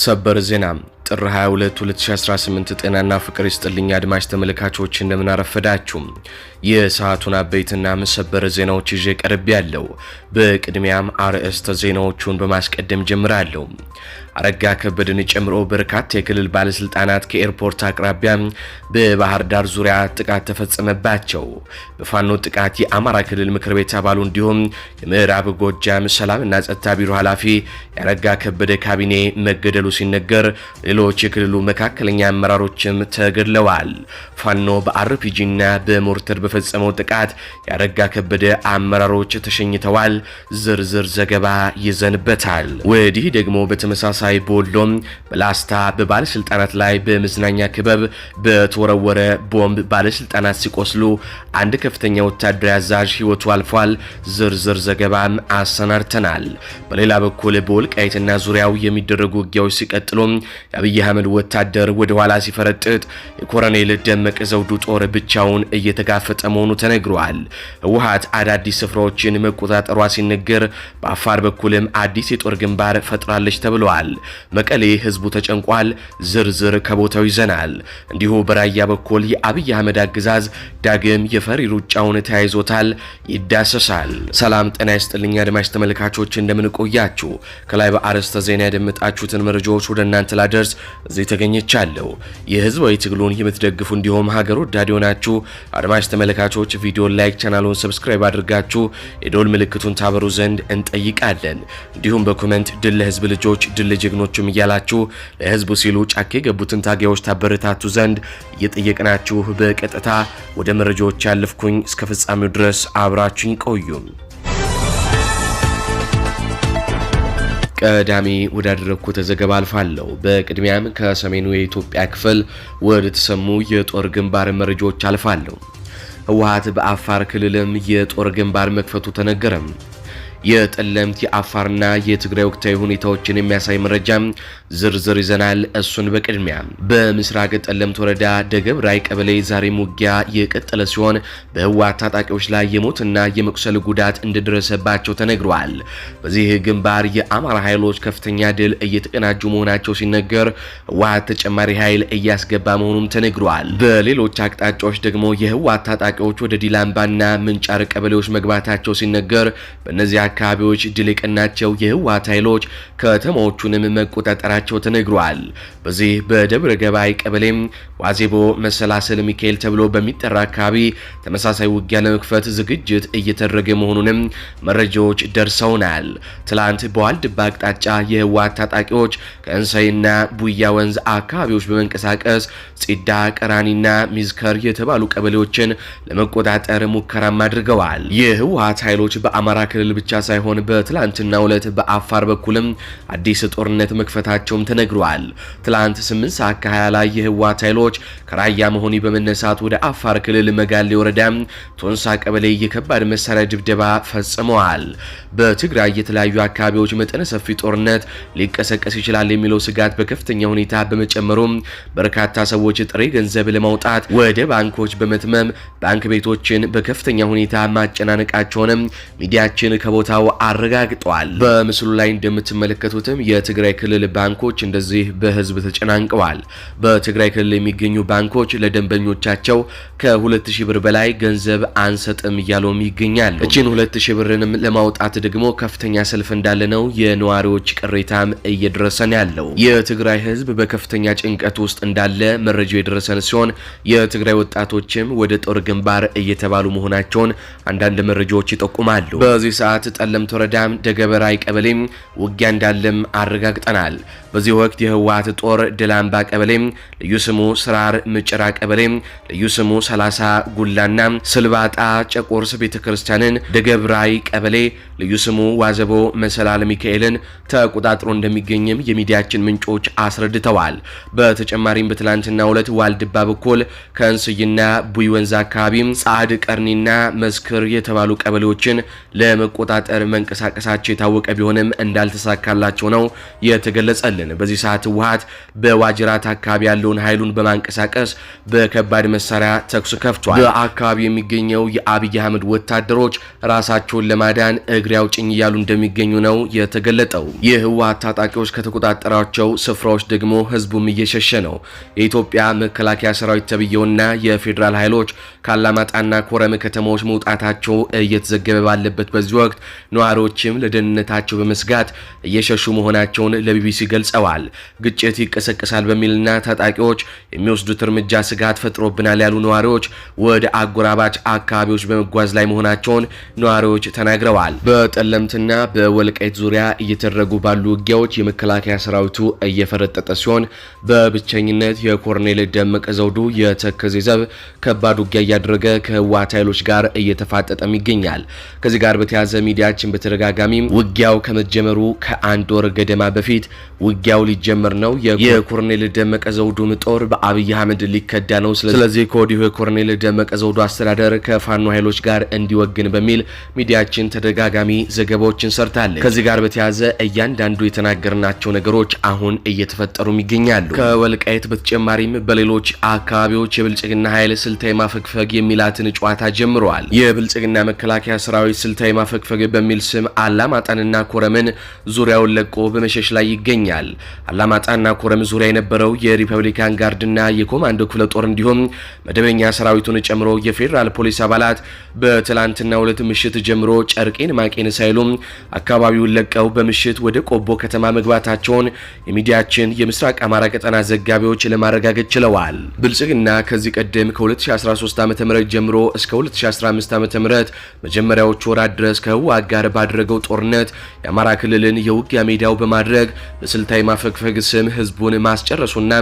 ሰበር ዜና ጥር 22 2018 ጤናና ፍቅር ይስጥልኝ አድማጭ ተመልካቾች እንደምን አረፈዳችሁ። የሰዓቱን አበይትና ሰበር ዜናዎች ይዤ ቀርብ ያለው። በቅድሚያም አርዕስተ ዜናዎቹን በማስቀደም ጀምራለሁ። አረጋ ከበደን ጨምሮ በርካታ የክልል ባለስልጣናት ከኤርፖርት አቅራቢያ በባህር ዳር ዙሪያ ጥቃት ተፈጸመባቸው። በፋኖ ጥቃት የአማራ ክልል ምክር ቤት አባሉ እንዲሁም የምዕራብ ጎጃም ሰላምና ጸጥታ ቢሮ ኃላፊ የአረጋ ከበደ ካቢኔ መገደሉ ሲነገር ሌሎች የክልሉ መካከለኛ አመራሮችም ተገድለዋል። ፋኖ በአርፒጂና በሞርተር በፈጸመው ጥቃት የአረጋ ከበደ አመራሮች ተሸኝተዋል። ዝርዝር ዘገባ ይዘንበታል። ወዲህ ደግሞ በተመሳሳይ በወሎም በላስታ በባለስልጣናት ላይ በመዝናኛ ክበብ በተወረወረ ቦምብ ባለስልጣናት ሲቆስሉ አንድ ከፍተኛ ወታደራዊ አዛዥ ህይወቱ አልፏል። ዝርዝር ዘገባም አሰናድተናል። በሌላ በኩል በወልቃይትና ዙሪያው የሚደረጉ ውጊያዎች ሲቀጥሉ የአብይ አህመድ ወታደር ወደ ኋላ ሲፈረጥጥ የኮሎኔል ደመቀ ዘውዱ ጦር ብቻውን እየተጋፈጠ መሆኑ ተነግሯል። ህወሓት አዳዲስ ስፍራዎችን መቆጣጠሯ ሲነገር በአፋር በኩልም አዲስ የጦር ግንባር ፈጥራለች ተብሏል። መቀሌ ህዝቡ ተጨንቋል። ዝርዝር ከቦታው ይዘናል። እንዲሁ በራያ በኩል የአብይ አህመድ አገዛዝ ዳግም የፈሪ ሩጫውን ተያይዞታል። ይዳሰሳል። ሰላም ጤና ይስጥልኝ አድማጭ ተመልካቾች እንደምን ቆያችሁ። ከላይ በአርዕስተ ዜና ያደመጣችሁትን መረጃዎች ወደ እናንተ ላደርስ እዚህ ተገኝቻለሁ። የህዝባዊ ትግሉን የምትደግፉ እንዲሁም ሀገር ወዳድ ሆናችሁ አድማጭ ተመልካቾች ቪዲዮን ላይክ፣ ቻናሉን ሰብስክራይብ አድርጋችሁ የደወል ምልክቱን ታበሩ ዘንድ እንጠይቃለን። እንዲሁም በኮሜንት ድል ለህዝብ ልጆች ድል ለጀግኖቹም እያላችሁ ለህዝቡ ሲሉ ጫካ የገቡትን ታጋዮች ታበረታቱ ዘንድ እየጠየቅናችሁ በቀጥታ ወደ መረጃዎች ያለፍኩኝ። እስከ ፍጻሜው ድረስ አብራችሁኝ ቆዩ። ቀዳሚ ወዳደረኩት ዘገባ አልፋለሁ። በቅድሚያም ከሰሜኑ የኢትዮጵያ ክፍል ወደ ተሰሙ የጦር ግንባር መረጃዎች አልፋለሁ። ህወሓት በአፋር ክልልም የጦር ግንባር መክፈቱ ተነገረም። የጠለምት የአፋርና የትግራይ ወቅታዊ ሁኔታዎችን የሚያሳይ መረጃ ዝርዝር ይዘናል። እሱን በቅድሚያ በምስራቅ ጠለምት ወረዳ ደገብራይ ቀበሌ ዛሬም ውጊያ የቀጠለ ሲሆን በህወሓት ታጣቂዎች ላይ የሞትና የመቁሰል ጉዳት እንደደረሰባቸው ተነግሯል። በዚህ ግንባር የአማራ ኃይሎች ከፍተኛ ድል እየተቀናጁ መሆናቸው ሲነገር ህወሓት ተጨማሪ ኃይል እያስገባ መሆኑም ተነግሯል። በሌሎች አቅጣጫዎች ደግሞ የህወሓት ታጣቂዎች ወደ ዲላምባና ምንጫር ቀበሌዎች መግባታቸው ሲነገር በእነዚህ አካባቢዎች ድል የቀናቸው የህወሓት ኃይሎች ከተማዎቹንም መቆጣጠራቸው ተነግሯል። በዚህ በደብረ ገባይ ቀበሌም ዋዜቦ መሰላሰል ሚካኤል ተብሎ በሚጠራ አካባቢ ተመሳሳይ ውጊያ ለመክፈት ዝግጅት እየተደረገ መሆኑንም መረጃዎች ደርሰውናል። ትላንት በዋልድባ አቅጣጫ የህወሓት ታጣቂዎች ከእንሳይና ቡያ ወንዝ አካባቢዎች በመንቀሳቀስ ጺዳ፣ ቀራኒና ሚዝከር የተባሉ ቀበሌዎችን ለመቆጣጠር ሙከራም አድርገዋል። የህወሓት ኃይሎች በአማራ ክልል ብቻ ሳይሆን በትላንትናው ዕለት በአፋር በኩልም አዲስ ጦርነት መክፈታቸውም ተነግሯል። ትላንት 8 ሰዓት ከ20 ላይ የህወሓት ኃይሎች ከራያ መሆኒ በመነሳት ወደ አፋር ክልል መጋሌ ወረዳ ቶንሳ ቀበሌ የከባድ መሳሪያ ድብደባ ፈጽመዋል። በትግራይ የተለያዩ አካባቢዎች መጠነ ሰፊ ጦርነት ሊቀሰቀስ ይችላል የሚለው ስጋት በከፍተኛ ሁኔታ በመጨመሩም በርካታ ሰዎች ጥሬ ገንዘብ ለማውጣት ወደ ባንኮች በመትመም ባንክ ቤቶችን በከፍተኛ ሁኔታ ማጨናነቃቸውንም ሚዲያችን ከቦታው አረጋግጧል። በምስሉ ላይ እንደምትመለከቱትም የትግራይ ክልል ባንኮች እንደዚህ በህዝብ ተጨናንቀዋል። በትግራይ ክልል የሚገኙ ባንኮች ለደንበኞቻቸው ከ2000 ብር በላይ ገንዘብ አንሰጥም እያሉም ይገኛሉ። እቺን 2000 ብርንም ለማውጣት ደግሞ ከፍተኛ ሰልፍ እንዳለ ነው የነዋሪዎች ቅሬታም እየደረሰን ያለው። የትግራይ ህዝብ በከፍተኛ ጭንቀት ውስጥ እንዳለ መረጃው የደረሰን ሲሆን የትግራይ ወጣቶችም ወደ ጦር ግንባር እየተባሉ መሆናቸውን አንዳንድ መረጃዎች ይጠቁማሉ። በዚህ ሰዓት ጠለምት ወረዳም ደገበራይ ቀበሌም ውጊያ እንዳለም አረጋግጠናል። በዚህ ወቅት የህወሓት ጦር ደላምባ ቀበሌም ልዩ ስሙ ስራር ምጭራ ቀበሌም ልዩ ስሙ 30 ጉላና ስልባጣ ጨቆርስ ቤተክርስቲያንን፣ ደገብራይ ቀበሌ ልዩ ስሙ ዋዘቦ መሰላል ሚካኤልን ተቆጣጥሮ እንደሚገኝም የሚዲያችን ምንጮች አስረድተዋል። በተጨማሪም በትላንትናው ዕለት ዋልድባ በኩል ከእንስይና ቡይ ወንዝ አካባቢም ጻድ ቀርኒና መስክር የተባሉ ቀበሌዎችን ለመቆጣጠር መንቀሳቀሳቸው የታወቀ ቢሆንም እንዳልተሳካላቸው ነው የተገለጸልን። በዚህ ሰዓት ህወሓት በዋጅራት አካባቢ ያለውን ኃይሉን በማንቀሳቀስ በከባድ መሳሪያ ተኩስ ከፍቷል። በአካባቢ የሚገኘው የአብይ አህመድ ወታደሮች ራሳቸውን ለማዳን እግረ እግሬ አውጭኝ እያሉ እንደሚገኙ ነው የተገለጠው። የህወሓት ታጣቂዎች ከተቆጣጠራቸው ስፍራዎች ደግሞ ህዝቡም እየሸሸ ነው። የኢትዮጵያ መከላከያ ሰራዊት ተብየውና የፌዴራል ኃይሎች ካላማጣና ኮረም ከተሞች መውጣታቸው እየተዘገበ ባለበት በዚህ ወቅት ነዋሪዎችም ለደህንነታቸው በመስጋት እየሸሹ መሆናቸውን ለቢቢሲ ገልጸዋል። ግጭት ይቀሰቀሳል በሚልና ታጣቂዎች የሚወስዱት እርምጃ ስጋት ፈጥሮብናል ያሉ ነዋሪዎች ወደ አጎራባች አካባቢዎች በመጓዝ ላይ መሆናቸውን ነዋሪዎች ተናግረዋል። በጠለምትና በወልቃይት ዙሪያ እየተደረጉ ባሉ ውጊያዎች የመከላከያ ሰራዊቱ እየፈረጠጠ ሲሆን በብቸኝነት የኮሎኔል ደመቀ ዘውዱ የተከዜ ዘብ ከባድ ውጊያ እያደረገ ከህወሓት ኃይሎች ጋር እየተፋጠጠም ይገኛል። ከዚህ ጋር በተያያዘ ሚዲያችን በተደጋጋሚ ውጊያው ከመጀመሩ ከአንድ ወር ገደማ በፊት ውጊያው ሊጀመር ነው፣ የኮሎኔል ደመቀ ዘውዱም ጦር በአብይ አህመድ ሊከዳ ነው፣ ስለዚህ ከወዲሁ የኮሎኔል ደመቀ ዘውዱ አስተዳደር ከፋኖ ኃይሎች ጋር እንዲወግን በሚል ሚዲያችን ተደጋጋሚ ዘገባዎችን ሰርታለች። ከዚህ ጋር በተያያዘ እያንዳንዱ የተናገርናቸው ነገሮች አሁን እየተፈጠሩ ይገኛሉ። ከወልቃይት በተጨማሪም በሌሎች አካባቢዎች የብልጽግና ኃይል ስልታዊ ማፈግፈግ የሚላትን ጨዋታ ጀምረዋል። የብልጽግና መከላከያ ሰራዊት ስልታዊ ማፈግፈግ በሚል ስም አላማጣንና ኮረምን ዙሪያውን ለቆ በመሸሽ ላይ ይገኛል። አላማጣና ኮረም ዙሪያ የነበረው የሪፐብሊካን ጋርድና የኮማንዶ ክፍለ ጦር እንዲሁም መደበኛ ሰራዊቱን ጨምሮ የፌዴራል ፖሊስ አባላት በትላንትናው ዕለት ምሽት ጀምሮ ጨርቄን ማቄን ሳይሉም አካባቢውን ለቀው በምሽት ወደ ቆቦ ከተማ መግባታቸውን የሚዲያችን የምስራቅ አማራ ቀጠና ዘጋቢዎች ለማረጋገጥ ችለዋል። ብልጽግና ከዚህ ቀደም ከ2013 ዓ.ም ጀምሮ እስከ 2015 ዓ.ም መጀመሪያዎቹ ወራት ድረስ ከህወሓት ጋር ባደረገው ጦርነት የአማራ ክልልን የውጊያ ሜዳው በማድረግ በስልታዊ ማፈግፈግ ስም ህዝቡን ማስጨረሱና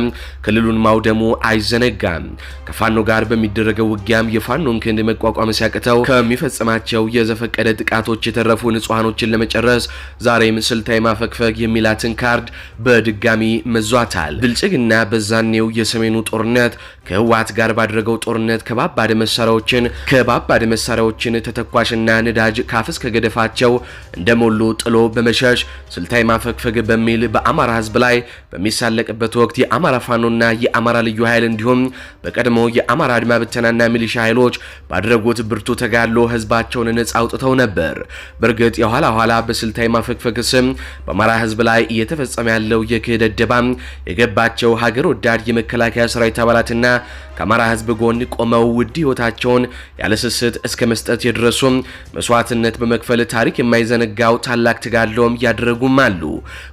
ክልሉን ማውደሙ አይዘነጋም። ከፋኖ ጋር በሚደረገው ውጊያም የፋኖን ክንድ መቋቋም ሲያቅተው ከሚፈጽማቸው የዘፈቀደ ጥቃቶች የተረፉ ንጹሃኖችን ለመጨረስ ዛሬም ስልታዊ ማፈግፈግ የሚላትን ካርድ በድጋሚ መዟታል። ብልጽግና በዛኔው የሰሜኑ ጦርነት ከህወሓት ጋር ባደረገው ጦርነት ከባባድ መሳሪያዎችን ተተኳሽና ነዳጅ ካፍስ ከገደፋቸው እንደሞሉ ጥሎ በመሸሽ ስልታዊ ማፈግፈግ በሚል በአማራ ህዝብ ላይ በሚሳለቅበት ወቅት የአማራ ፋኖና የአማራ ልዩ ኃይል እንዲሁም በቀድሞ የአማራ አድማ ብተናና ሚሊሻ ኃይሎች ባደረጉት ብርቱ ተጋድሎ ህዝባቸውን ነጻ አውጥተው ነበር። በእርግጥ የኋላ በስልታዊ ማፈግፈግ ስም በአማራ ህዝብ ላይ እየተፈጸመ ያለው የክህደት ደባም የገባቸው ሀገር ወዳድ የመከላከያ ሰራዊት አባላትና ከአማራ ህዝብ ጎን ቆመው ውድ ህይወታቸውን ያለስስት እስከ መስጠት የደረሱ መስዋዕትነት በመክፈል ታሪክ የማይዘነጋው ታላቅ ተጋድሎም ያደረጉም አሉ።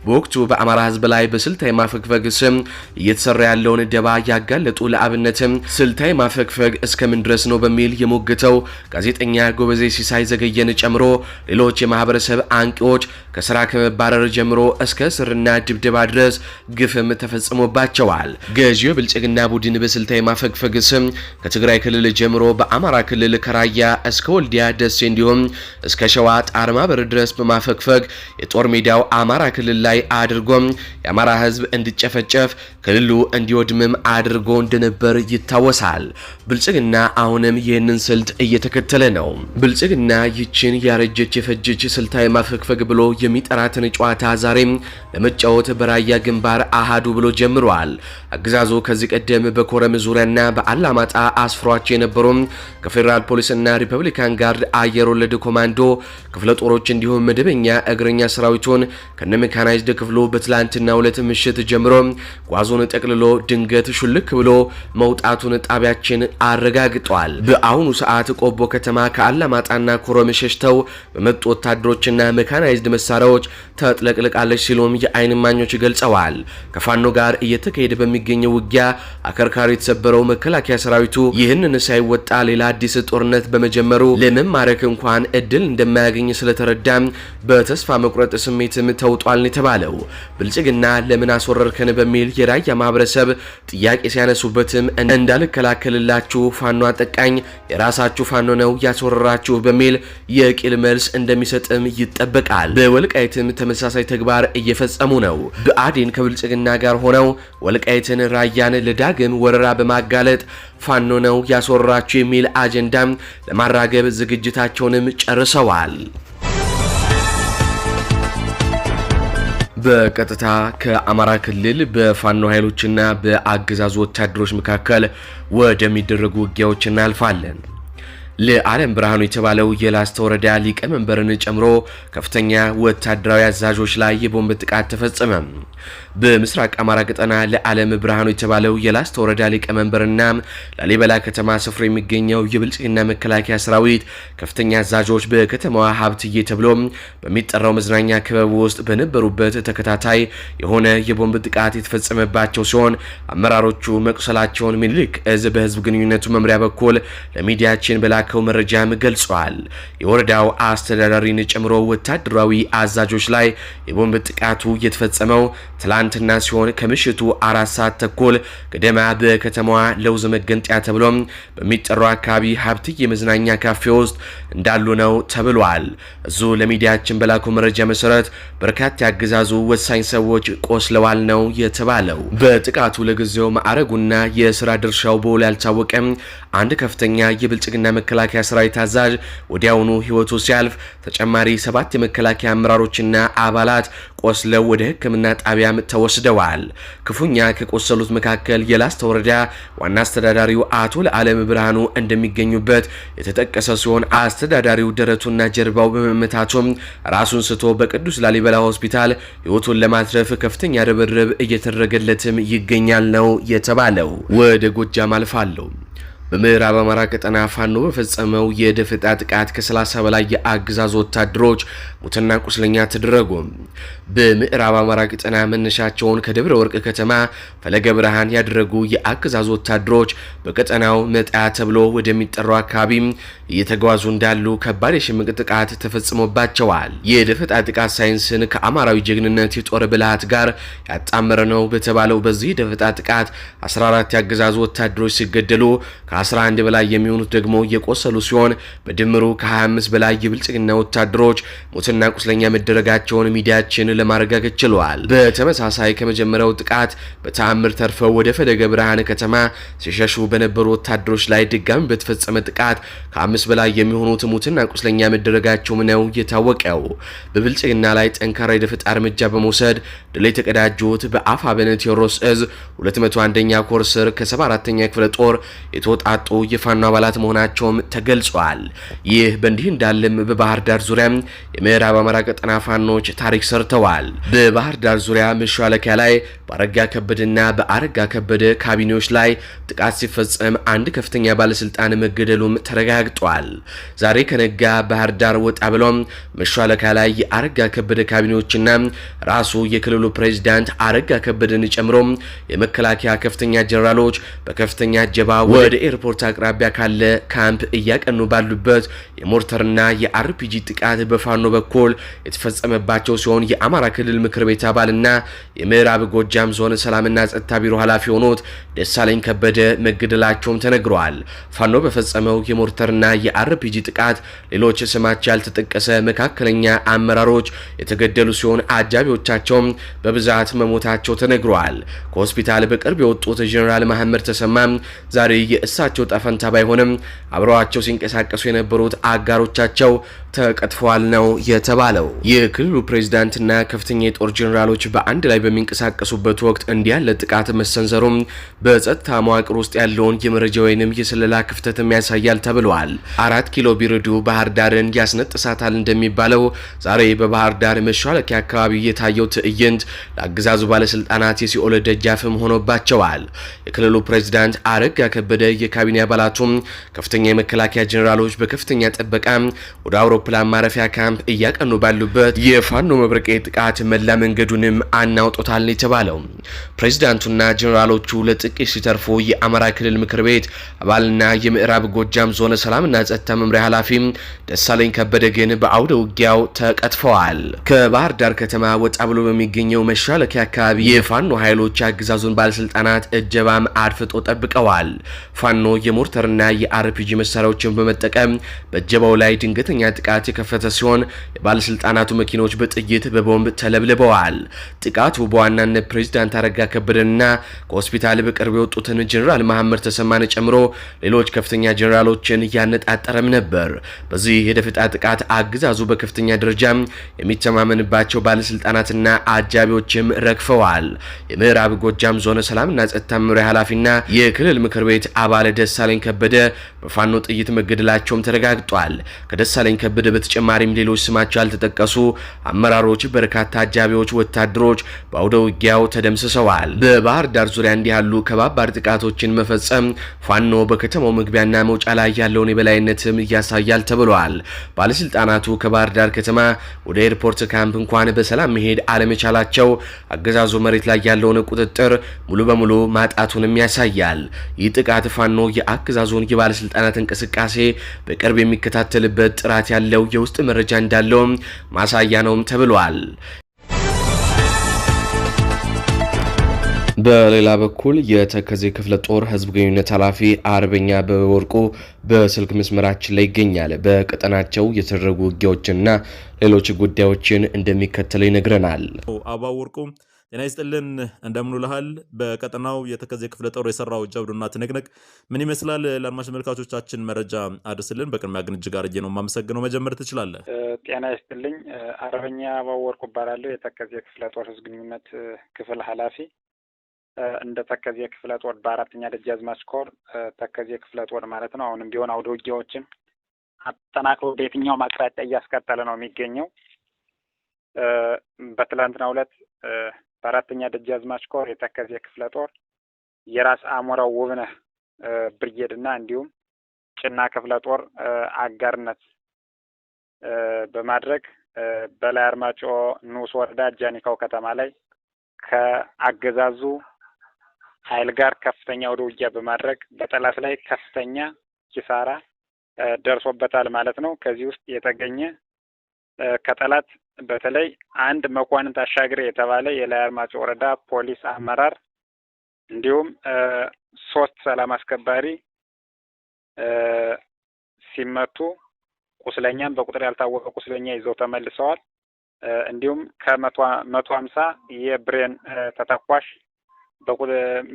በወቅቱ በአማራ ህዝብ ላይ በስልታዊ ማፈግፈግ ስም እየተሰራ ያለውን ደባ ያጋለጡ ለአብነትም ስልታዊ ማፈግፈግ እስከምን ድረስ ነው በሚል የሞገተው ጋዜጠኛ ጎበዜ ሲሳይ ዘገየን ጨምሮ ሌሎች የማህበረሰብ አንቂዎች ከስራ ከመባረር ጀምሮ እስከ እስርና ድብደባ ድረስ ግፍም ተፈጽሞባቸዋል። ገዢው ብልጽግና ቡድን በስልታዊ ማፈግፈግ ስም ከትግራይ ክልል ጀምሮ በአማራ ክልል ከራያ እስከ ወልዲያ ደሴ እንዲሁም እስከ ሸዋ ጣርማ በር ድረስ በማፈግፈግ የጦር ሜዳው አማራ ክልል ላይ አድርጎም የአማራ ህዝብ እንዲጨፈጨፍ ክልሉ እንዲወድምም አድርጎ እንደነበር ይታወሳል። ብልጽግና አሁንም ይህንን ስልት እየተከተለ ነው። ብልጽግና ይችን ያረጀች የፈጀች ስልታዊ ማፈግፈግ ብሎ የሚጠራትን ጨዋታ ዛሬም ለመጫወት በራያ ግንባር አሃዱ ብሎ ጀምሯል። አገዛዙ ከዚህ ቀደም በኮረም ዙሪያና በአላማጣ አስፍሯቸው የነበሩ ከፌዴራል ፖሊስና ሪፐብሊካን ጋርድ አየር ወለድ ኮማንዶ ክፍለ ጦሮች እንዲሁም መደበኛ እግረኛ ሰራዊቱን ከነሜካናይዝድ ክፍሉ በትላንትናው ዕለት ምሽት ጀምሮ ጓዙን ጠቅልሎ ድንገት ሹልክ ብሎ መውጣቱን ጣቢያችን አረጋግጧል። በአሁኑ ሰዓት ቆቦ ከተማ ከአላማጣና ኮረም ሸሽተው በመጡ ወታደሮችና ሜካናይዝድ መሳሪያዎች ተጥለቅልቃለች ሲሉም የአይን እማኞች ገልጸዋል። ከፋኖ ጋር እየተካሄደ በሚገኘው ውጊያ አከርካሪ የተሰበረው መከላከያ ሰራዊቱ ይህንን ሳይወጣ ሌላ አዲስ ጦርነት በመጀመሩ ለመማረክ እንኳን እድል እንደማያገኝ ስለተረዳም በተስፋ መቁረጥ ስሜትም ተውጧል የተባለው ብልጽግና ለምን አስወረርከን በሚል የራያ ማህበረሰብ ጥያቄ ሲያነሱበትም እንዳልከላከልላችሁ ፋኖ አጠቃኝ የራሳችሁ ፋኖ ነው ያስወረራችሁ በሚል የቂል መልስ እንደሚሰጥም ይጠበቃል። በወልቃይትም ተመሳሳይ ተግባር እየፈጸሙ ነው። ብአዴን ከብልጽግና ጋር ሆነው ወልቃይትን ራያን ለዳግም ወረራ በማጋለጥ ፋኖ ነው ያስወረራችሁ የሚል አጀንዳም ለማራገብ ዝግጅታቸውንም ጨርሰዋል። በቀጥታ ከአማራ ክልል በፋኖ ኃይሎችና በአገዛዙ ወታደሮች መካከል ወደሚደረጉ ውጊያዎች እናልፋለን። ለዓለም ብርሃኑ የተባለው የላስታ ወረዳ ሊቀመንበርን ጨምሮ ከፍተኛ ወታደራዊ አዛዦች ላይ የቦምብ ጥቃት ተፈጸመ። በምስራቅ አማራ ቀጠና ለዓለም ብርሃኑ የተባለው የላስታ ወረዳ ሊቀመንበርና ላሊበላ ከተማ ስፍራ የሚገኘው የብልጽግና መከላከያ ሰራዊት ከፍተኛ አዛዦች በከተማዋ ሀብትዬ ተብሎ በሚጠራው መዝናኛ ክበብ ውስጥ በነበሩበት ተከታታይ የሆነ የቦምብ ጥቃት የተፈጸመባቸው ሲሆን አመራሮቹ መቁሰላቸውን ሚኒልክ እዝ በህዝብ ግንኙነቱ መምሪያ በኩል ለሚዲያችን በላከው መረጃም ገልጿል። የወረዳው አስተዳዳሪን ጨምሮ ወታደራዊ አዛዦች ላይ የቦምብ ጥቃቱ የተፈጸመው ትላንትና ሲሆን ከምሽቱ 4 ሰዓት ተኩል ገደማ በከተማዋ ለውዝ መገንጠያ ተብሎ በሚጠራው አካባቢ ሀብትዬ የመዝናኛ ካፌ ውስጥ እንዳሉ ነው ተብሏል። እዙ ለሚዲያችን በላከው መረጃ መሰረት በርካታ ያገዛዙ ወሳኝ ሰዎች ቆስለዋል ነው የተባለው። በጥቃቱ ለጊዜው ማዕረጉና የስራ ድርሻው በውል ያልታወቀ አንድ ከፍተኛ የብልጽግና መከላከያ ሰራዊት አዛዥ ወዲያውኑ ህይወቱ ሲያልፍ ተጨማሪ 7 የመከላከያ አመራሮችና አባላት ቆስለው ወደ ሕክምና ጣቢያም ተወስደዋል። ክፉኛ ከቆሰሉት መካከል የላስታ ወረዳ ዋና አስተዳዳሪው አቶ ለዓለም ብርሃኑ እንደሚገኙበት የተጠቀሰ ሲሆን አስተዳዳሪው ደረቱና ጀርባው በመመታቱም ራሱን ስቶ በቅዱስ ላሊበላ ሆስፒታል ህይወቱን ለማትረፍ ከፍተኛ ርብርብ እየተደረገለትም ይገኛል ነው የተባለው። ወደ ጎጃም አልፋለሁ። በምዕራብ አማራ ቀጠና ፋኖ በፈጸመው የደፈጣ ጥቃት ከ30 በላይ የአገዛዙ ወታደሮች ሙትና ቁስለኛ ተደረጉ። በምዕራብ አማራ ቀጠና መነሻቸውን ከደብረ ወርቅ ከተማ ፈለገ ብርሃን ያደረጉ የአገዛዙ ወታደሮች በቀጠናው መጣ ተብሎ ወደሚጠራው አካባቢ እየተጓዙ እንዳሉ ከባድ የሽምቅ ጥቃት ተፈጽሞባቸዋል። የደፈጣ ጥቃት ሳይንስን ከአማራዊ ጀግንነት የጦር ብልሃት ጋር ያጣመረ ነው በተባለው በዚህ ደፈጣ ጥቃት 14 የአገዛዙ ወታደሮች ሲገደሉ ከ11 በላይ የሚሆኑት ደግሞ የቆሰሉ ሲሆን በድምሩ ከ25 በላይ የብልጽግና ወታደሮች ሞትና ቁስለኛ መደረጋቸውን ሚዲያችን ለማረጋገጥ ችሏል። በተመሳሳይ ከመጀመሪያው ጥቃት በተአምር ተርፈው ወደ ፈለገ ብርሃን ከተማ ሲሸሹ በነበሩ ወታደሮች ላይ ድጋሚ በተፈጸመ ጥቃት ከ5 በላይ የሚሆኑት ሞትና ቁስለኛ መደረጋቸው ነው የታወቀው። በብልጽግና ላይ ጠንካራ የደፈጣ እርምጃ በመውሰድ ድል የተቀዳጁት በአፋብኃኝ ቴዎድሮስ እዝ 201ኛ ኮር ስር ከ74ኛ ክፍለ ጦር የተወጣጡ የፋኖ አባላት መሆናቸውም ተገልጿል። ይህ በእንዲህ እንዳለም በባህር ዳር ዙሪያ የምዕራብ አማራ ቀጠና ፋኖች ታሪክ ሰርተዋል። በባህር ዳር ዙሪያ መሿለኪያ ላይ በአረጋ ከበደና በአረጋ ከበደ ካቢኔዎች ላይ ጥቃት ሲፈጸም አንድ ከፍተኛ ባለስልጣን መገደሉም ተረጋግጧል። ዛሬ ከነጋ ባህር ዳር ወጣ ብሎም መሿለኪያ ላይ የአረጋ ከበደ ካቢኔዎችና ራሱ የክልሉ ፕሬዝዳንት አረጋ ከበደን ጨምሮ የመከላከያ ከፍተኛ ጀነራሎች በከፍተኛ ጀባ ወደ ኤርፖርት አቅራቢያ ካለ ካምፕ እያቀኑ ባሉበት የሞርተርና የአርፒጂ ጥቃት በፋኖ በኩል የተፈጸመባቸው ሲሆን የአማራ ክልል ምክር ቤት አባልና የምዕራብ ጎጃም ዞን ሰላምና ጸጥታ ቢሮ ኃላፊ ሆኑት ደሳለኝ ከበደ መገደላቸውም ተነግሯል። ፋኖ በፈጸመው የሞርተርና የአርፒጂ ጥቃት ሌሎች ስማቸው ያልተጠቀሰ መካከለኛ አመራሮች የተገደሉ ሲሆን አጃቢዎቻቸውም በብዛት መሞታቸው ተነግሯል። ከሆስፒታል በቅርብ የወጡት ጀነራል መሐመድ ተሰማ ዛሬ የእሳቸው ጣፈንታ ባይሆንም አብረዋቸው ሲንቀሳቀሱ የነበሩት አጋሮቻቸው ተቀጥፈዋል ነው የተባለው። የክልሉ ፕሬዝዳንትና ከፍተኛ የጦር ጀነራሎች በአንድ ላይ በሚንቀሳቀሱበት ወቅት እንዲህ ያለ ጥቃት መሰንዘሩም በጸጥታ መዋቅር ውስጥ ያለውን የመረጃ ወይንም የስለላ ክፍተትም ያሳያል ተብሏል። 4 ኪሎ ቢረዱ ባህር ዳርን ያስነጥሳታል እንደሚባለው ዛሬ በባህር ዳር መሿለኪያ አካባቢ የታየው ትዕይንት ለአገዛዙ ባለስልጣናት የሲኦል ደጃፍም ሆኖባቸዋል። የክልሉ ፕሬዝዳንት አረጋ ከበደ የካቢኔ አባላቱም ከፍተኛ የመከላከያ ጀነራሎች በከፍተኛ ጥበቃ ወደ አውሮፕላን ማረፊያ ካምፕ እያቀኑ ባሉበት የፋኖ መብረቄ ጥቃት መላ መንገዱንም አናውጦታል የተባለው ፕሬዝዳንቱና ጀነራሎቹ ለጥቂት ሲተርፉ የአማራ ክልል ምክር ቤት አባልና የምዕራብ ጎጃም ዞን ሰላምና ጸጥታ መምሪያ ኃላፊ ደሳለኝ ከበደ ግን በአውደ ውጊያው ተቀጥፈዋል። ከባህር ዳር ከተማ ወጣ ብሎ በሚገኘው መሿለኪያ አካባቢ የፋኖ ኃይሎች አገዛዙን ባለስልጣናት እጀባም አድፍጦ ጠብቀዋል። ፋኖ የሞርተርና የአርፒጂ መሳሪያዎችን በመጠቀም በእጀባው ላይ ድንገተኛ ጥቃት የከፈተ ሲሆን የባለስልጣናቱ መኪኖች በጥይት በቦምብ ተለብልበዋል። ጥቃቱ በዋናነት ፕሬዝዳንት አረጋ ከበደንና ከሆስፒታል በቅርብ የወጡትን ጀነራል መሐመድ ተሰማን ጨምሮ ሌሎች ከፍተኛ ጀነራሎችን ያነጣጠረም ነበር። በዚህ የደፈጣ ጥቃት አገዛዙ በከፍተኛ ደረጃ የሚተማመንባቸው ባለስልጣናትና አጃቢዎችም ረግፈዋል። የምዕራብ ጎጃም ዞን ሰላምና ጸጥታ መምሪያ ኃላፊና የክልል ምክር ቤት አባል ደሳለኝ ከበደ በፋኖ ጥይት መገደላቸውም ተረጋግጧል። ከደሳለኝ ከበደ በተጨማሪም ሌሎች ስማቸው ያልተጠቀሱ አመራሮች፣ በርካታ አጃቢዎች፣ ወታደሮች በአውደ ውጊያው ተደምስሰዋል። በባህር ዳር ዙሪያ እንዲህ ያሉ ከባባድ ጥቃቶችን መፈጸም ፋኖ በከተማው መግቢያና መውጫ ላይ ያለውን የበላይነትም ያሳያል ተብሏል። ባለስልጣናቱ ከባህር ዳር ከተማ ወደ ኤርፖርት ካምፕ እንኳን በሰላም መሄድ አለመቻላቸው አገዛዙ መሬት ላይ ያለውን ቁጥጥር ሙሉ በሙሉ ማጣቱንም ያሳያል። ይህ ጥቃት ፋኖ የአገዛዙን የባለስልጣናት እንቅስቃሴ በቅርብ የሚከታተልበት ጥራት ያለው የውስጥ መረጃ እንዳለው ማሳያ ነውም ተብሏል። በሌላ በኩል የተከዜ ክፍለ ጦር ህዝብ ግንኙነት ኃላፊ አርበኛ በወርቁ በስልክ መስመራችን ላይ ይገኛል። በቀጠናቸው የተደረጉ ውጊያዎችንና ሌሎች ጉዳዮችን እንደሚከተለው ይነግረናል። አበባው ወርቁ ጤና ይስጥልን፣ እንደምንውልሃል። በቀጠናው የተከዜ ክፍለ ጦር የሰራው ጀብዱና ትንቅንቅ ምን ይመስላል? ለአድማጭ ተመልካቾቻችን መረጃ አድርስልን። በቅድሚያ ግን እጅግ አድርጌ ነው የማመሰግነው። መጀመር ትችላለህ። ጤና ይስጥልኝ። አርበኛ አበባው ወርቁ እባላለሁ። የተከዜ ክፍለ ጦር ህዝብ ግንኙነት ክፍል ኃላፊ። እንደ ተከዜ ክፍለ ጦር በአራተኛ ደጃዝማች ኮር ተከዜ ክፍለ ጦር ማለት ነው። አሁንም ቢሆን አውደ ውጊያዎችን አጠናክሮ በየትኛውም አቅጣጫ እያስቀጠለ ነው የሚገኘው። በትላንትናው ዕለት በአራተኛ ደጃዝማች ኮር የተከዜ ክፍለ ጦር የራስ አሞራው ውብነህ ብርጌድና እንዲሁም ጭና ክፍለ ጦር አጋርነት በማድረግ በላይ አርማጭሆ ንዑስ ወረዳ ጃኒካው ከተማ ላይ ከአገዛዙ ኃይል ጋር ከፍተኛ ወደ ውጊያ በማድረግ በጠላት ላይ ከፍተኛ ኪሳራ ደርሶበታል ማለት ነው። ከዚህ ውስጥ የተገኘ ከጠላት በተለይ አንድ መኳንንት አሻግሬ የተባለ የላይ አርማጭሆ ወረዳ ፖሊስ አመራር እንዲሁም 3 ሰላም አስከባሪ ሲመቱ ቁስለኛም በቁጥር ያልታወቀ ቁስለኛ ይዘው ተመልሰዋል። እንዲሁም ከ150 የብሬን ተተኳሽ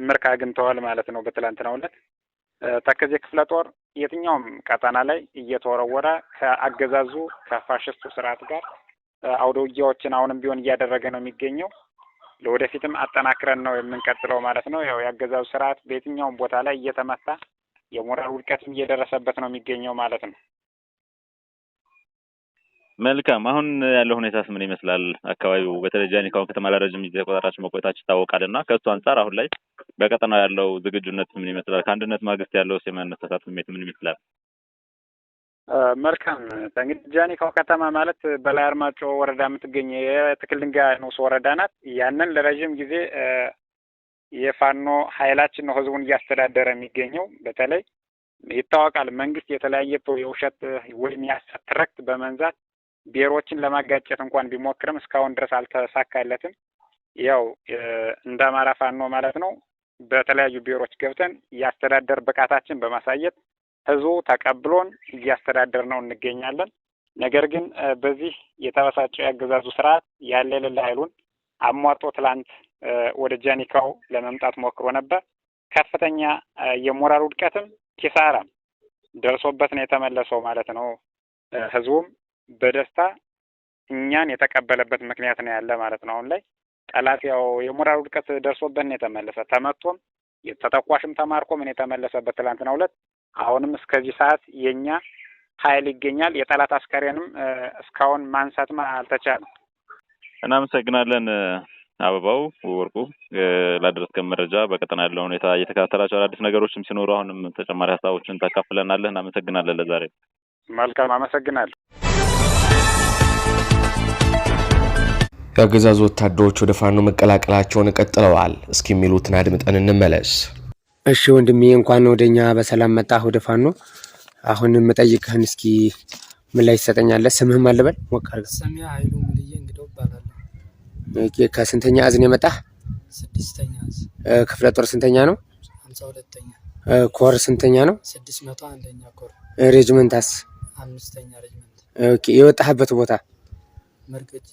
ምርክ አግኝተዋል ማለት ነው። በትላንትናው ዕለት ተከዜ ክፍለ ጦር የትኛውም ቀጠና ላይ እየተወረወረ ከአገዛዙ ከፋሽስቱ ስርዓት ጋር አውደ ውጊያዎችን አሁንም ቢሆን እያደረገ ነው የሚገኘው። ለወደፊትም አጠናክረን ነው የምንቀጥለው ማለት ነው። ያው የአገዛዙ ስርዓት በየትኛውም ቦታ ላይ እየተመታ የሞራል ውድቀትም እየደረሰበት ነው የሚገኘው ማለት ነው። መልካም። አሁን ያለው ሁኔታስ ምን ይመስላል? አካባቢው በተለይ ጃኒካው ከተማ ለረጅም ጊዜ ተቆጣጣሪዎች መቆየታቸው ይታወቃልና ከእሱ አንጻር አሁን ላይ በቀጠናው ያለው ዝግጁነት ምን ይመስላል? ከአንድነት ማግስት ያለው የመነሳሳት ስሜት ምን ይመስላል? መልካም። እንግዲህ ጃኒካው ከተማ ማለት በላይ አርማጭሆ ወረዳ የምትገኝ የትክል ድንጋይ ንዑስ ወረዳ ናት። ያንን ለረጅም ጊዜ የፋኖ ኃይላችን ነው ህዝቡን እያስተዳደረ የሚገኘው። በተለይ ይታወቃል መንግስት የተለያየ የውሸት ወይም የሐሰት ትርክት በመንዛት ብሔሮችን ለማጋጨት እንኳን ቢሞክርም እስካሁን ድረስ አልተሳካለትም። ያው እንደ አማራ ፋኖ ማለት ነው በተለያዩ ብሔሮች ገብተን የአስተዳደር ብቃታችን በማሳየት ህዝቡ ተቀብሎን እያስተዳደር ነው እንገኛለን። ነገር ግን በዚህ የተበሳጨው ያገዛዙ ስርዓት ያለ የሌለ ኃይሉን አሟጦ ትላንት ወደ ጃኒካው ለመምጣት ሞክሮ ነበር። ከፍተኛ የሞራል ውድቀትም ኪሳራም ደርሶበት ነው የተመለሰው ማለት ነው። ህዝቡም በደስታ እኛን የተቀበለበት ምክንያት ነው ያለ ማለት ነው። አሁን ላይ ጠላት ያው የሞራል ውድቀት ደርሶበት ነው የተመለሰ። ተመቶም ተተኳሽም ተማርኮ ምን የተመለሰበት ትላንትናው ዕለት። አሁንም እስከዚህ ሰዓት የኛ ኃይል ይገኛል። የጠላት አስከሬንም እስካሁን ማንሳትም አልተቻለም። እናመሰግናለን አበባው ወርቁ ላደረስከን መረጃ። በቀጠና ያለው ሁኔታ እየተከታተላችሁ አዳዲስ ነገሮችም ሲኖሩ አሁንም ተጨማሪ ሀሳቦችን ታካፍለናለህ። እናመሰግናለን። ለዛሬ መልካም፣ አመሰግናለሁ። የአገዛዙ ወታደሮች ወደ ፋኖ መቀላቀላቸውን ቀጥለዋል። እስኪ የሚሉትን አድምጠን እንመለስ። እሺ ወንድሜ እንኳን ወደኛ በሰላም መጣህ ወደ ፋኖ። አሁን የምጠይቅህን እስኪ ምን ላይ ትሰጠኛለህ? ስምህም አለበል ሞካር። ስሜ ኃይሉ ሙልዬ እንግዲው እባላለሁ። ኦኬ። ከስንተኛ እዝ ነው የመጣህ? 6ኛ እዝ። ክፍለ ጦር ስንተኛ ነው? 52ኛ። ኮር ስንተኛ ነው? 601ኛ ኮር። ሬጅመንታስ? 5ኛ ሬጅመንት። ኦኬ። የወጣህበት ቦታ? መርገጭ።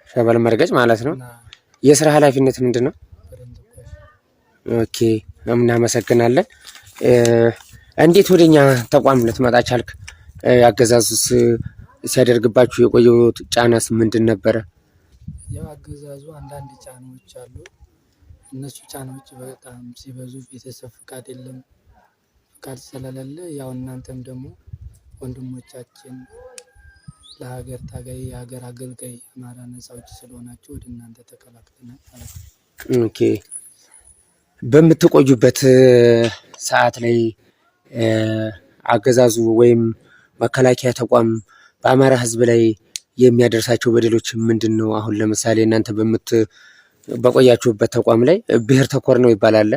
ሸበል መርገጭ ማለት ነው። የስራ ኃላፊነት ምንድን ነው? ኦኬ፣ እናመሰግናለን። እንዴት ወደኛ ተቋም ልትመጣ ቻልክ? አገዛዙስ ሲያደርግባችሁ የቆየው ጫናስ ምንድን ነበረ? ያው አገዛዙ አንዳንድ ጫናዎች አሉ። እነሱ ጫናዎች በጣም ሲበዙ ቤተሰብ ፍቃድ የለም፣ ፍቃድ ስለሌለ ያው እናንተም ደግሞ ወንድሞቻችን ለሀገር ታጋይ የሀገር አገልጋይ አማራ ነፃ አውጪ ስለሆናችሁ ወደ እናንተ ተቀላቅለናል ማለት ነው። ኦኬ። በምትቆዩበት ሰዓት ላይ አገዛዙ ወይም መከላከያ ተቋም በአማራ ህዝብ ላይ የሚያደርሳቸው በደሎች ምንድነው? አሁን ለምሳሌ እናንተ በቆያችሁበት ተቋም ላይ ብሔር ተኮር ነው ይባላል።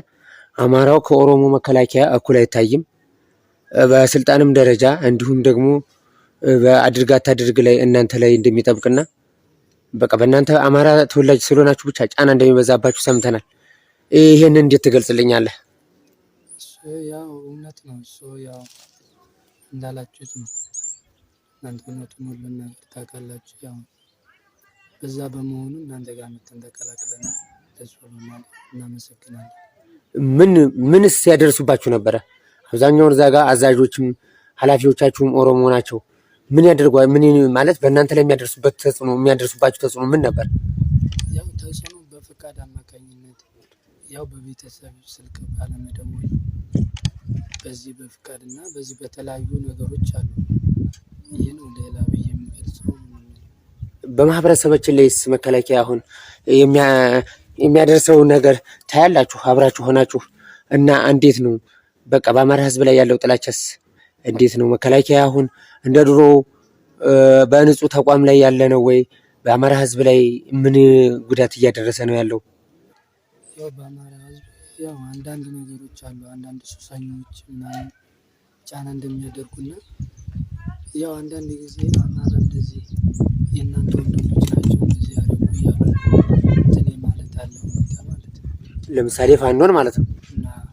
አማራው ከኦሮሞ መከላከያ እኩል አይታይም በስልጣንም ደረጃ እንዲሁም ደግሞ በአድርጋ አታድርግ ላይ እናንተ ላይ እንደሚጠብቅና በቃ በእናንተ አማራ ተወላጅ ስለሆናችሁ ብቻ ጫና እንደሚበዛባችሁ ሰምተናል። ይሄን እንዴት ትገልጽልኛለህ? ያው እውነት ነው። ያው እንዳላችሁት ነው። እናንተ እውነቱን ሁሉን ነገር ታውቃላችሁ። ያው በዛ በመሆኑ እናንተ ጋር መተን ተቀላቅለናል። ደስ ብሎናል። እናመሰግናለን። ምንስ ያደርሱባችሁ ነበረ? አብዛኛውን እዛ ጋር አዛዦችም ኃላፊዎቻችሁም ኦሮሞ ናቸው። ምን ያደርጓል? ምን ማለት በእናንተ ላይ የሚያደርሱባችሁ ተጽዕኖ ምን ነበር? ያው ተጽዕኖ በፍቃድ አማካኝነት ያው በቤተሰብ ስልክ ባለመደወል በዚህ በፍቃድ እና በዚህ በተለያዩ ነገሮች አሉ። ይሄ ነው ሌላ ብዬ የምገልጸው። በማህበረሰባችን ላይስ መከላከያ አሁን የሚያደርሰው ነገር ታያላችሁ አብራችሁ ሆናችሁ እና እንዴት ነው? በቃ በአማራ ህዝብ ላይ ያለው ጥላቻስ እንዴት ነው? መከላከያ አሁን እንደ ድሮ በንጹህ ተቋም ላይ ያለ ነው ወይ? በአማራ ህዝብ ላይ ምን ጉዳት እያደረሰ ነው ያለው? ያው በአማራ ህዝብ ያው አንዳንድ ነገሮች አሉ። አንዳንድ ሱሰኞች ምናምን ጫና እንደሚያደርጉና ያው አንዳንድ ጊዜ አማራ እንደዚህ የእናንተ ወንድሞች ናቸው እንደዚህ ያደርጉ እያሉ እንትን ማለት አለ ሁኔታ ማለት ነው። ለምሳሌ ፋኖን ማለት ነው።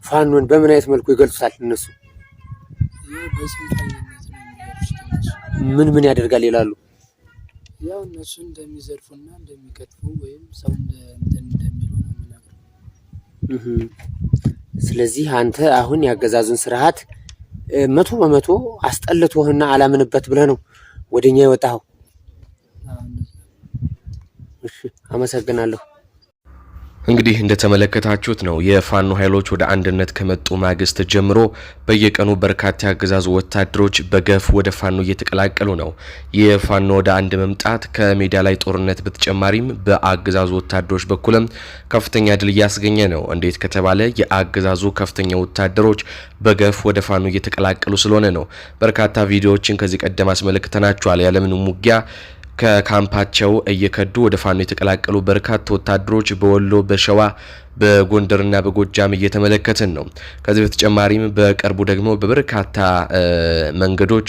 ፋኖን በምን አይነት መልኩ ይገልጹታል እነሱ? ያው በጽንፈኝነት ነው የሚገልጹት። ምን ያደርጋል ይላሉ? ያው እነሱ እንደሚዘርፉና እንደሚከትፉ ወይም ሰው እንደሚሉ ነው የሚነግረው። ስለዚህ አንተ አሁን ያገዛዙን ስርዓት 100% አስጠልቶህና አላምንበት ብለህ ነው ወደኛ የወጣኸው? እሺ፣ አመሰግናለሁ። እንግዲህ እንደተመለከታችሁት ነው የፋኖ ኃይሎች ወደ አንድነት ከመጡ ማግስት ጀምሮ በየቀኑ በርካታ ያገዛዙ ወታደሮች በገፍ ወደ ፋኖ እየተቀላቀሉ ነው። የፋኖ ወደ አንድ መምጣት ከሜዳ ላይ ጦርነት በተጨማሪም በአገዛዙ ወታደሮች በኩልም ከፍተኛ ድል እያስገኘ ነው። እንዴት ከተባለ የአገዛዙ ከፍተኛ ወታደሮች በገፍ ወደ ፋኖ እየተቀላቀሉ ስለሆነ ነው። በርካታ ቪዲዮዎችን ከዚህ ቀደም አስመልክተናችኋል። ያለምንም ውጊያ ከካምፓቸው እየከዱ ወደ ፋኖ የተቀላቀሉ በርካታ ወታደሮች በወሎ፣ በሸዋ፣ በጎንደርና በጎጃም እየተመለከትን ነው። ከዚህ በተጨማሪም በቅርቡ ደግሞ በበርካታ መንገዶች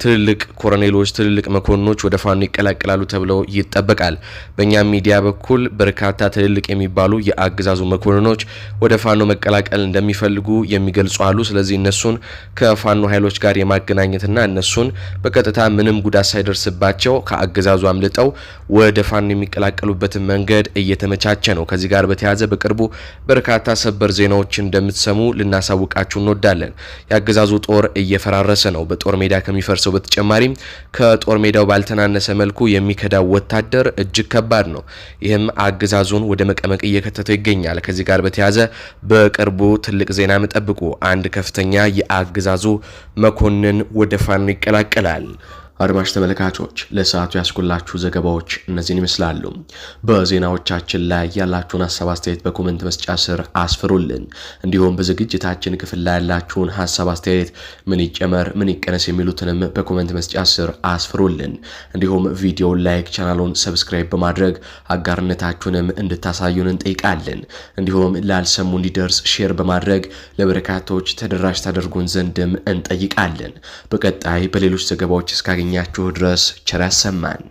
ትልልቅ ኮሎኔሎች፣ ትልልቅ መኮንኖች ወደ ፋኖ ይቀላቀላሉ ተብለው ይጠበቃል። በእኛ ሚዲያ በኩል በርካታ ትልልቅ የሚባሉ የአገዛዙ መኮንኖች ወደ ፋኖ መቀላቀል እንደሚፈልጉ የሚገልጹ አሉ። ስለዚህ እነሱን ከፋኖ ኃይሎች ጋር የማገናኘትና እነሱን በቀጥታ ምንም ጉዳት ሳይደርስባቸው ከአገዛዙ አምልጠው ወደ ፋኖ የሚቀላቀሉበትን መንገድ እየተመቻቸ ነው። ከዚህ ጋር በተያያዘ በቅርቡ በርካታ ሰበር ዜናዎችን እንደምትሰሙ ልናሳውቃችሁ እንወዳለን። የአገዛዙ ጦር እየፈራረሰ ነው። በጦር ሜዳ ከሚፈርሰው በተጨማሪም ከጦር ሜዳው ባልተናነሰ መልኩ የሚከዳው ወታደር እጅግ ከባድ ነው። ይህም አገዛዙን ወደ መቀመቅ እየከተተው ይገኛል። ከዚህ ጋር በተያያዘ በቅርቡ ትልቅ ዜና መጠብቁ። አንድ ከፍተኛ የአገዛዙ መኮንን ወደ ፋኖ ይቀላቀላል። አድማጭ ተመልካቾች ለሰዓቱ ያስኩላችሁ ዘገባዎች እነዚህን ይመስላሉ። በዜናዎቻችን ላይ ያላችሁን ሀሳብ አስተያየት በኮሜንት መስጫ ስር አስፍሩልን። እንዲሁም በዝግጅታችን ክፍል ላይ ያላችሁን ሀሳብ አስተያየት ምን ይጨመር ምን ይቀነስ የሚሉትንም በኮሜንት መስጫ ስር አስፍሩልን። እንዲሁም ቪዲዮውን ላይክ፣ ቻናሉን ሰብስክራይብ በማድረግ አጋርነታችሁንም እንድታሳዩን እንጠይቃለን። እንዲሁም ላልሰሙ እንዲደርስ ሼር በማድረግ ለበርካቶች ተደራሽ ታደርጉን ዘንድም እንጠይቃለን። በቀጣይ በሌሎች ዘገባዎች እስካገኛችሁ ድረስ ቸር ያሰማን።